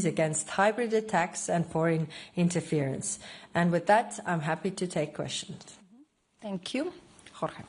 against hybrid attacks and foreign interference. And with that, I'm happy to take questions. Thank you. Jorge.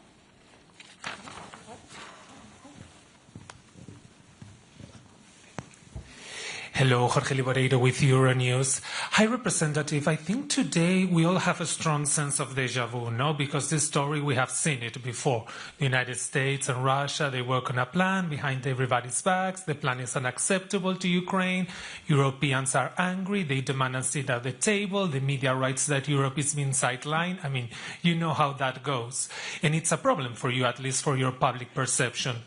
Hello, Jorge Liboreiro with Euronews. High Representative, I think today we all have a strong sense of deja vu, no? Because this story, we have seen it before. The United States and Russia, they work on a plan behind everybody's backs. The plan is unacceptable to Ukraine. Europeans are angry. They demand a seat at the table. The media writes that Europe is being sidelined. I mean, you know how that goes. And it's a problem for you, at least for your public perception.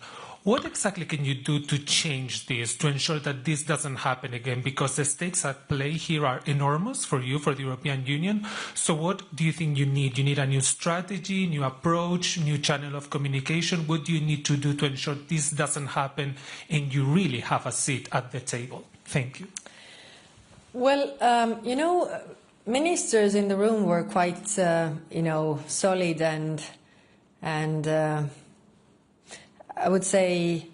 What exactly can you do to change this, to ensure that this doesn't happen again? Because the stakes at play here are enormous for you, for the European Union. So what do you think you need? You need a new strategy, new approach, new channel of communication? What do you need to do to ensure this doesn't happen and you really have a seat at the table? Thank you. Well, ministers in the room were quite, solid and I would say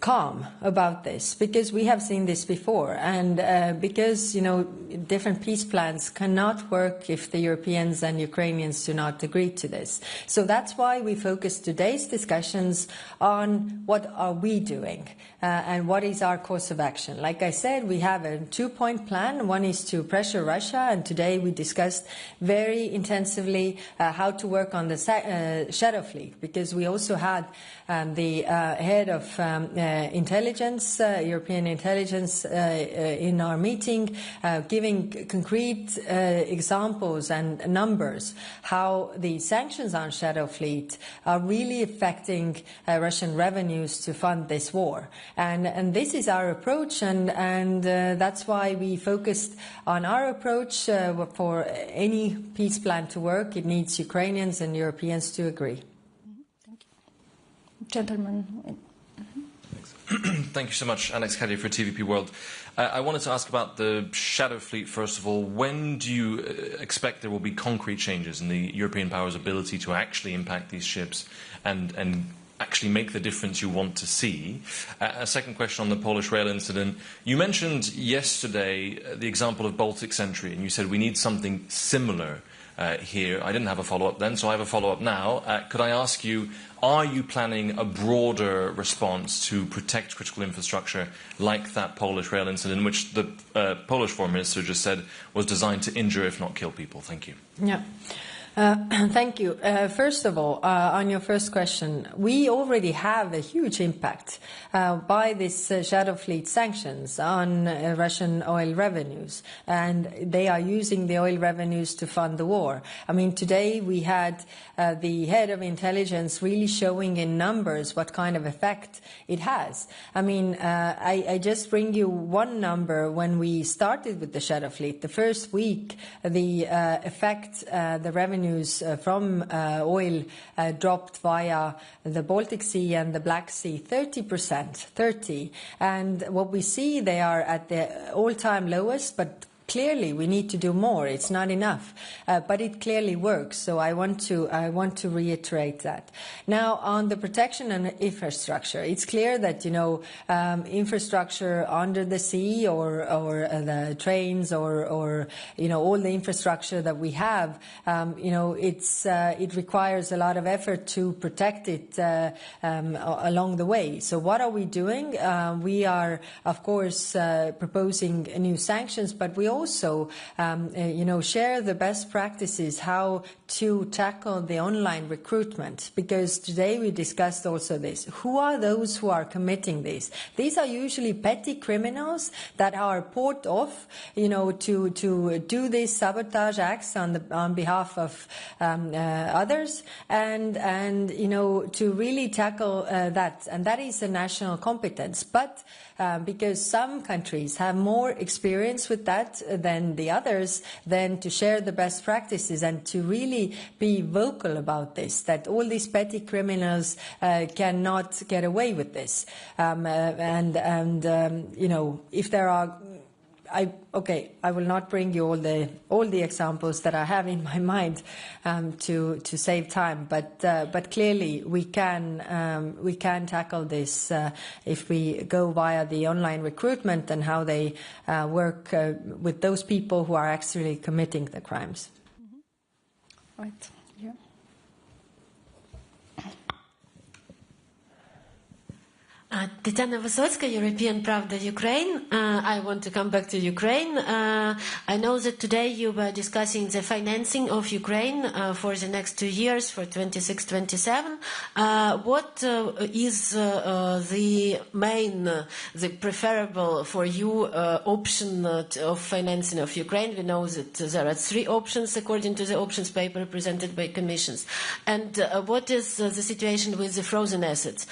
calm about this, because we have seen this before, and because different peace plans cannot work if the Europeans and Ukrainians do not agree to this. So that's why we focus today's discussions on what are we doing and what is our course of action. Like I said, we have a two-point plan. One is to pressure Russia, and today we discussed very intensively how to work on the shadow fleet, because we also had the head of intelligence, European intelligence, in our meeting, giving concrete examples and numbers how the sanctions on shadow fleet are really affecting Russian revenues to fund this war. And this is our approach, and that's why we focused on our approach. For any peace plan to work, it needs Ukrainians and Europeans to agree. Thank you. Gentlemen. Thank you so much, Alex Caddy for TVP World. I wanted to ask about the shadow fleet, first of all. When do you expect there will be concrete changes in the European powers' ability to actually impact these ships and actually make the difference you want to see? A second question on the Polish rail incident. You mentioned yesterday the example of Baltic Sentry, and you said we need something similar here. I didn't have a follow-up then, so I have a follow-up now. Could I ask you, are you planning a broader response to protect critical infrastructure like that Polish rail incident, which the Polish Foreign Minister just said was designed to injure, if not kill people? Thank you. Yeah. Thank you. First of all, on your first question, we already have a huge impact by this shadow fleet sanctions on Russian oil revenues, and they are using the oil revenues to fund the war. I mean, today we had the head of intelligence really showing in numbers what kind of effect it has. I mean, I just bring you one number. When we started with the shadow fleet, the first week, the effect, the revenue from oil dropped via the Baltic Sea and the Black Sea 30%. And what we see, they are at the all-time lowest, but clearly we need to do more. It's not enough, but it clearly works. So I want to reiterate that. Now, on the protection and infrastructure, it's clear that infrastructure under the sea or the trains or all the infrastructure that we have, it requires a lot of effort to protect it along the way. So what are we doing? We are, of course, proposing new sanctions, but we also, share the best practices, how to tackle the online recruitment, because today we discussed also this. Who are those who are committing this? These are usually petty criminals that are bought off, to do these sabotage acts on behalf of others, and to really tackle that. And that is a national competence. But because some countries have more experience with that than the others, then to share the best practices and to really be vocal about this, that all these petty criminals cannot get away with this. If there are I will not bring you all the examples that I have in my mind to save time, but clearly we can tackle this if we go via the online recruitment and how they work with those people who are actually committing the crimes. Right. Yeah. Tetiana Vysotska, European Pravda, Ukraine. I want to come back to Ukraine. I know that today you were discussing the financing of Ukraine for the next 2 years, for 26-27. What is the main, the preferable for you option of financing of Ukraine? We know that there are 3 options according to the options paper presented by commissions. And what is the situation with the frozen assets?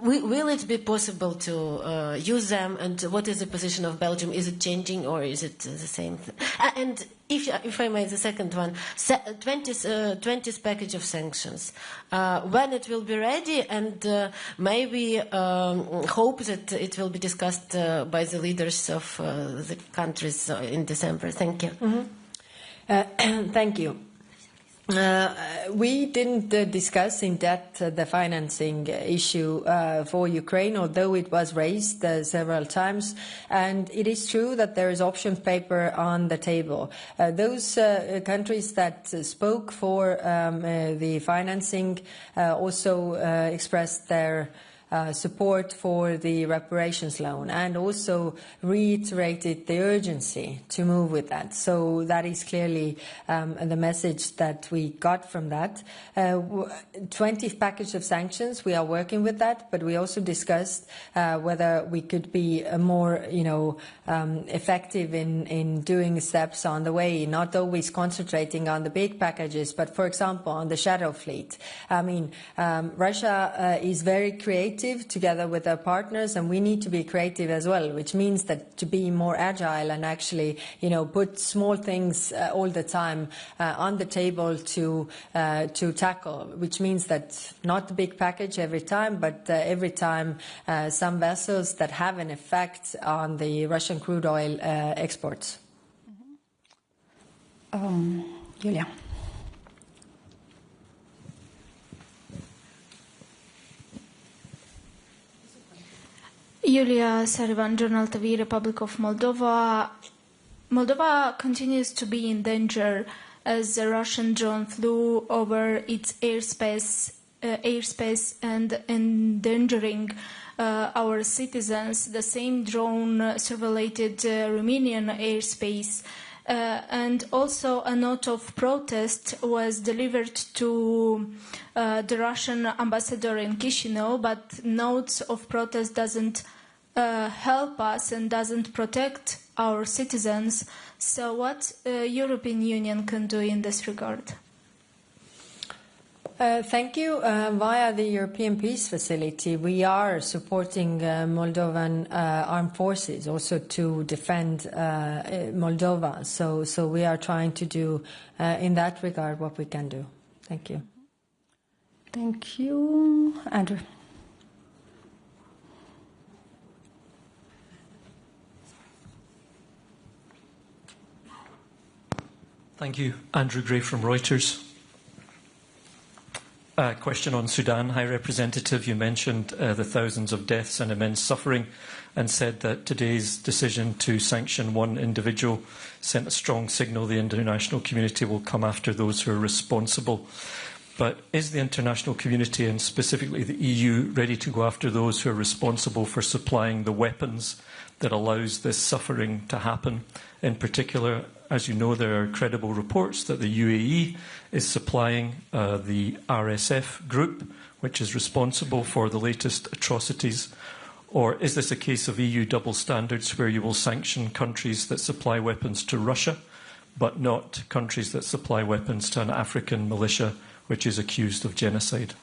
Will it be possible to use them, and what is the position of Belgium? Is it changing or is it the same thing? And if I may, the second one, 20th package of sanctions, when it will be ready, and maybe hope that it will be discussed by the leaders of the countries in December. Thank you. Mm-hmm. Thank you. We didn't discuss in depth the financing issue for Ukraine, although it was raised several times. And it is true that there is option paper on the table. Those countries that spoke for the financing also expressed their support for the reparations loan, and also reiterated the urgency to move with that. So that is clearly the message that we got from that. 20th package of sanctions, we are working with that, but we also discussed whether we could be more, effective in doing steps on the way, not always concentrating on the big packages, but for example, on the shadow fleet. I mean, Russia is very creative together with our partners, and we need to be creative as well, which means that to be more agile and actually, put small things all the time on the table to tackle, which means that not the big package every time, but every time some vessels that have an effect on the Russian crude oil exports. Julia. Julia Sarivan, Journal TV, Republic of Moldova. Moldova continues to be in danger as the Russian drone flew over its airspace and endangering our citizens. The same drone surveilled Romanian airspace. And also a note of protest was delivered to the Russian ambassador in Chisinau, but notes of protest doesn't help us and doesn't protect our citizens. So what European Union can do in this regard? Thank you. Via the European Peace Facility, we are supporting Moldovan armed forces also to defend Moldova. So we are trying to do in that regard what we can do. Thank you. Thank you. Andrew. Thank you. Andrew Gray from Reuters. A question on Sudan. High Representative, you mentioned the thousands of deaths and immense suffering, and said that today's decision to sanction one individual sent a strong signal the international community will come after those who are responsible. But is the international community, and specifically the EU, ready to go after those who are responsible for supplying the weapons that allows this suffering to happen? In particular, as you know, there are credible reports that the UAE is supplying the RSF group, which is responsible for the latest atrocities. Or is this a case of EU double standards where you will sanction countries that supply weapons to Russia, but not countries that supply weapons to an African militia which is accused of genocide?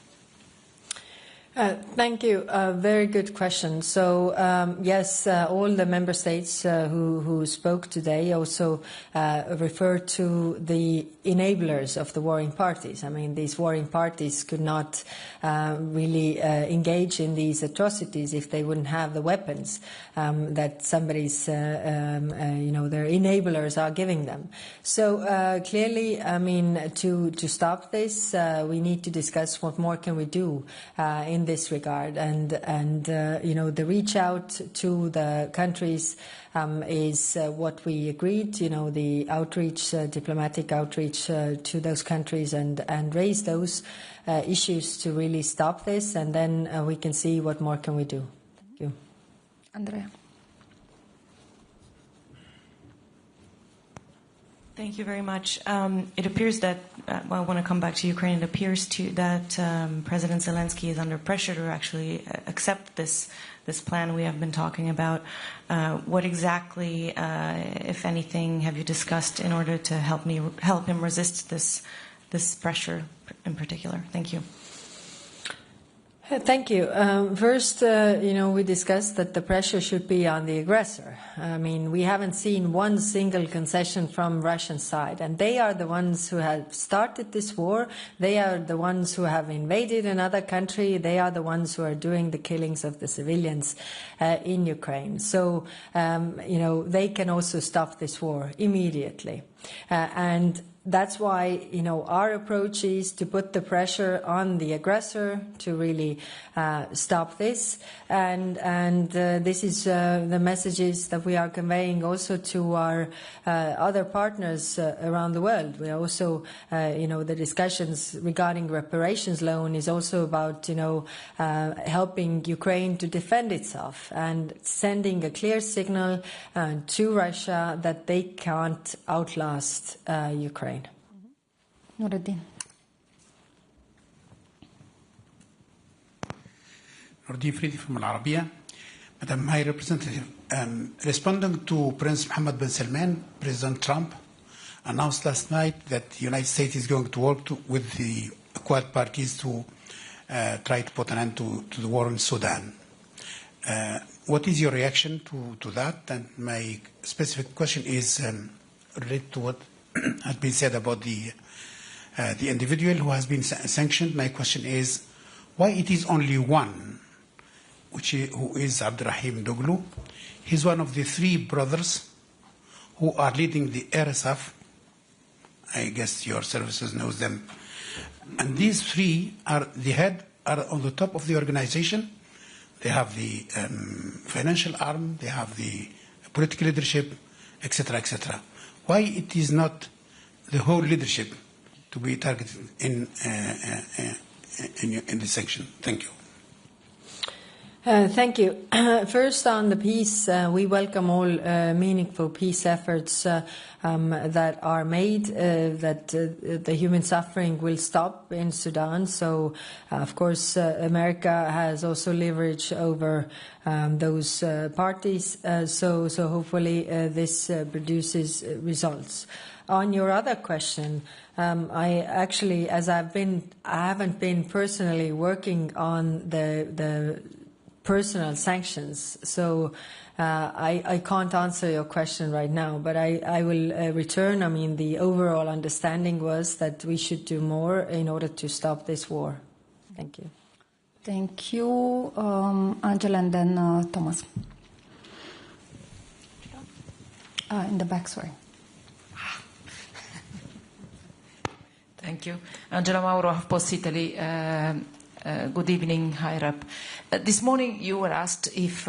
Thank you. Very good question. So, yes, all the member states who spoke today also referred to the enablers of the warring parties. I mean, these warring parties could not really engage in these atrocities if they wouldn't have the weapons that somebody's, their enablers are giving them. So, clearly, I mean, to stop this, we need to discuss what more can we do in this regard, and the reach out to the countries is what we agreed. The outreach, diplomatic outreach to those countries, and raise those issues to really stop this, and then we can see what more can we do. Thank you, Andrea. Thank you very much. It appears that, I want to come back to Ukraine, it appears that President Zelensky is under pressure to actually accept this plan we have been talking about. What exactly, if anything, have you discussed in order to help him resist this pressure in particular? Thank you. Thank you. First, we discussed that the pressure should be on the aggressor. I mean, we haven't seen one single concession from Russian side, and they are the ones who have started this war. They are the ones who have invaded another country. They are the ones who are doing the killings of the civilians in Ukraine. So, they can also stop this war immediately. And that's why, our approach is to put the pressure on the aggressor to really stop this. And this is the messages that we are conveying also to our other partners around the world. We also, the discussions regarding reparations loan is also about, helping Ukraine to defend itself and sending a clear signal to Russia that they can't outlast Ukraine. Nuruddin. Nuruddin Fridi from Al Arabiya. Madam High Representative, responding to Prince Mohammed bin Salman, President Trump announced last night that the United States is going to work with the Quad parties to try to put an end to the war in Sudan. What is your reaction to that? And my specific question is related to what has been said about the individual who has been sanctioned. My question is, why it is only one, who is Abdurrahim Doglu? He's one of the three brothers who are leading the RSF. I guess your services knows them. And these three are on the top of the organization. They have the financial arm, they have the political leadership, etc., etc. Why it is not the whole leadership to be targeted in the sanction? Thank you. Thank you. First, on the peace, we welcome all meaningful peace efforts that are made, that the human suffering will stop in Sudan. So, of course, America has also leverage over those parties. So hopefully this produces results. On your other question, I actually, I haven't been personally working on the personal sanctions, so I can't answer your question right now, but I will return. I mean, the overall understanding was that we should do more in order to stop this war. Thank you. Thank you, Angela, and then Thomas. In the back, sorry. Thank you. Angela Mauro, HuffPost Italy. Good evening, High Rep. This morning you were asked if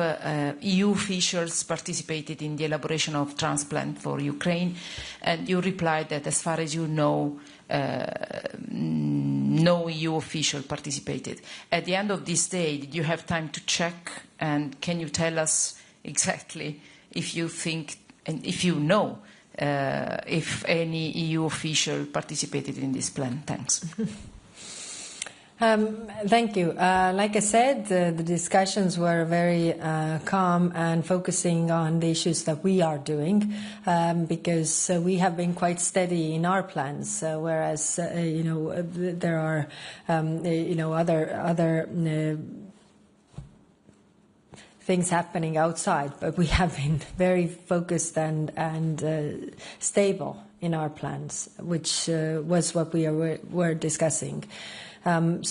EU officials participated in the elaboration of transplant for Ukraine, and you replied that as far as you know, no EU official participated. At the end of this day, did you have time to check, and can you tell us exactly if you think and if you know if any EU official participated in this plan? Thanks. Thank you. Like I said, the discussions were very calm and focusing on the issues that we are doing, because we have been quite steady in our plans, whereas there are other things happening outside, but we have been very focused and stable in our plans, which was what we were discussing. No,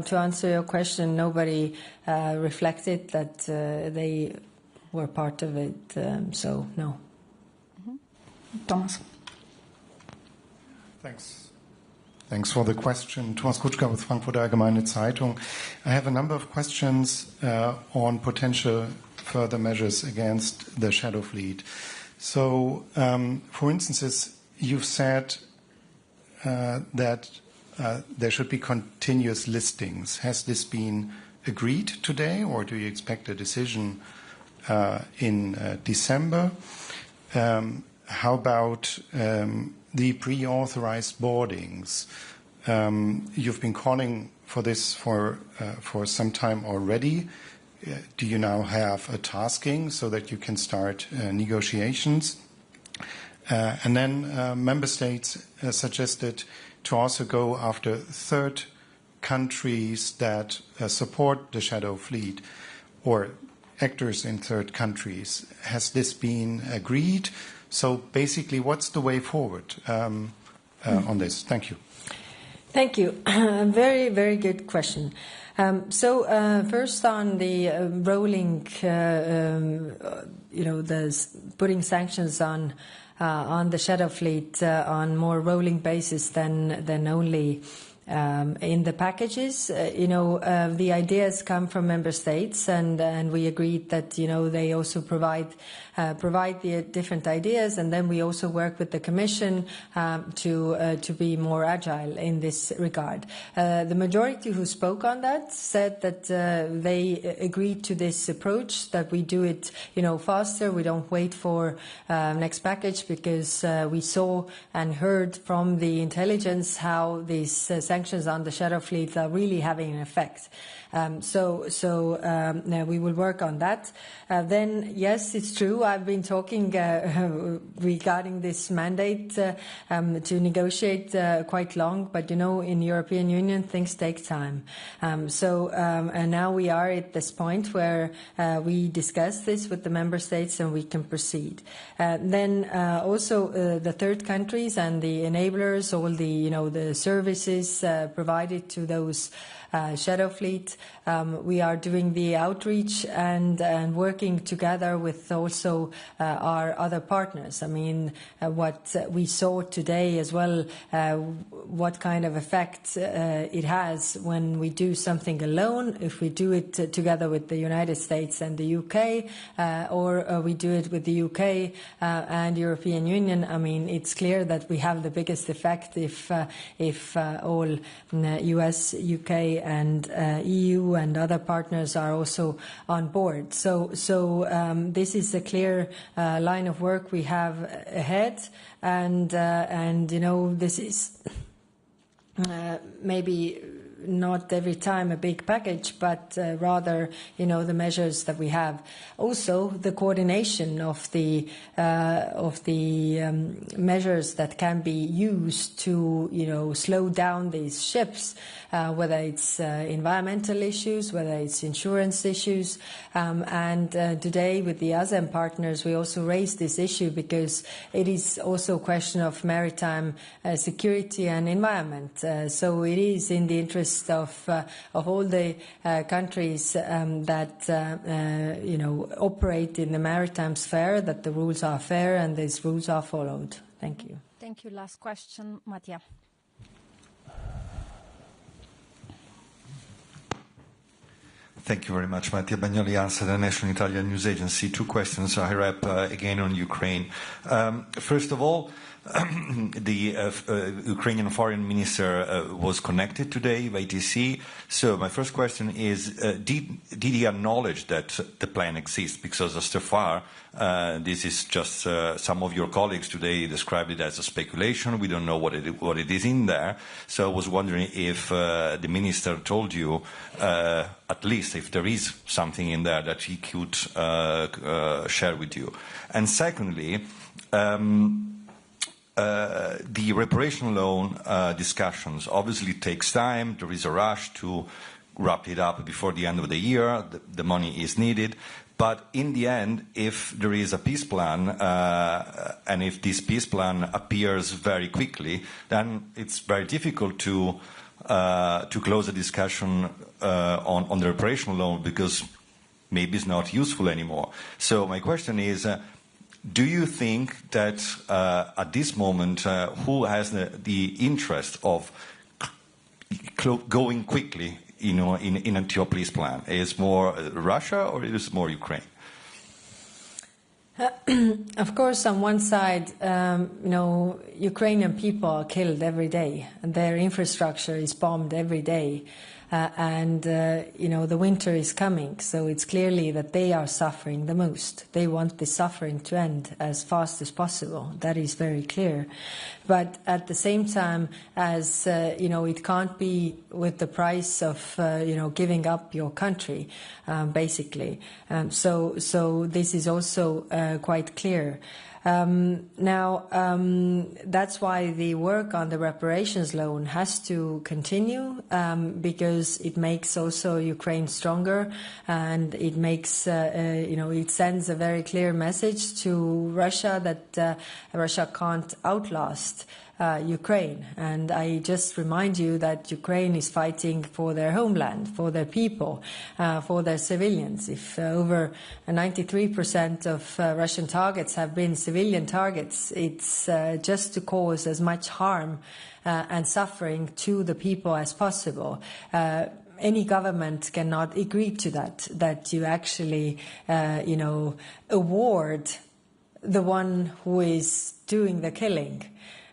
to answer your question, nobody reflected that they were part of it, so no. Thomas. Thanks for the question. Thomas Kutschka with Frankfurter Allgemeine Zeitung. I have a number of questions on potential further measures against the shadow fleet. So, for instance, you've said that there should be continuous listings. Has this been agreed today, or do you expect a decision in December? How about the pre-authorized boardings? You've been calling for this for some time already. Do you now have a tasking so that you can start negotiations? And then member states suggested to also go after third countries that support the shadow fleet or actors in third countries. Has this been agreed? So basically, what's the way forward on this? Thank you. Thank you. Very, very good question. First on the rolling, the putting sanctions on the shadow fleet on more rolling basis than only in the packages. The ideas come from member states, and we agreed that they also provide the different ideas, and then we also work with the Commission to be more agile in this regard. The majority who spoke on that said that they agreed to this approach, that we do it faster. We don't wait for next package, because we saw and heard from the intelligence how these sanctions on the shadow fleet are really having an effect. So we will work on that. Then, yes, it's true. I've been talking regarding this mandate to negotiate quite long, but in European Union things take time. And now we are at this point where we discuss this with the member states and we can proceed. Then also the third countries and the enablers, all the services provided to those shadow fleet. We are doing the outreach and working together with also our other partners. I mean, what we saw today as well, what kind of effect it has when we do something alone, if we do it together with the United States and the UK, or we do it with the UK and European Union. I mean, it's clear that we have the biggest effect if all US, UK and EU and other partners are also on board. So this is a clear line of work we have ahead, and this is maybe not every time a big package, but rather, the measures that we have. Also, the coordination of the measures that can be used to, slow down these ships, whether it's environmental issues, whether it's insurance issues. And today, with the ASEM partners, we also raised this issue because it is also a question of maritime security and environment. So it is in the interest of all the countries that operate in the maritime sphere, that the rules are fair and these rules are followed. Thank you. Thank you. Last question, Mattia. Thank you very much. Mattia Bagnoli, ANSA, the National Italian News Agency. Two questions, Higher Rep, again on Ukraine. First of all, the Ukrainian foreign minister was connected today by TC. So my first question is, did he acknowledge that the plan exists? Because so far, this is just some of your colleagues today described it as a speculation. We don't know what it is in there. So I was wondering if the minister told you, at least if there is something in there that he could share with you. And secondly, the reparation loan discussions obviously takes time. There is a rush to wrap it up before the end of the year. The money is needed. But in the end, if there is a peace plan, and if this peace plan appears very quickly, then it's very difficult to close a discussion on the reparation loan, because maybe it's not useful anymore. So my question is, do you think that at this moment, who has the interest of going quickly, in a peace plan? Is more Russia or is more Ukraine? Of course, on one side, Ukrainian people are killed every day, and their infrastructure is bombed every day. The winter is coming, so it's clearly that they are suffering the most. They want the suffering to end as fast as possible. That is very clear. But at the same time, as it can't be with the price of giving up your country, basically. So this is also quite clear. That's why the work on the reparations loan has to continue, because it makes also Ukraine stronger, and it makes, it sends a very clear message to Russia that Russia can't outlast Ukraine. And I just remind you that Ukraine is fighting for their homeland, for their people, for their civilians. If over 93% of Russian targets have been civilian targets, it's just to cause as much harm and suffering to the people as possible. Any government cannot agree to that you actually, award the one who is doing the killing.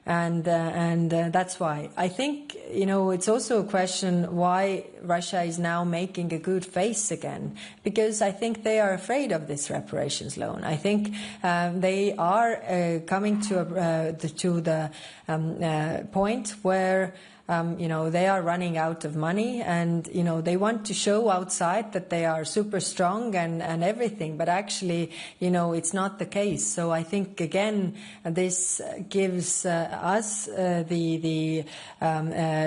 And that's why I think, it's also a question why Russia is now making a good face again, because I think they are afraid of this reparations loan. I think they are coming to the point where they are running out of money, and, they want to show outside that they are super strong and everything, but actually, it's not the case. So I think, again, this gives us the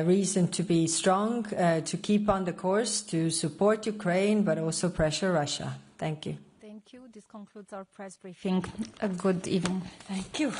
reason to be strong, to keep on the course, to support Ukraine, but also pressure Russia. Thank you. Thank you. This concludes our press briefing. A good evening. Thank you.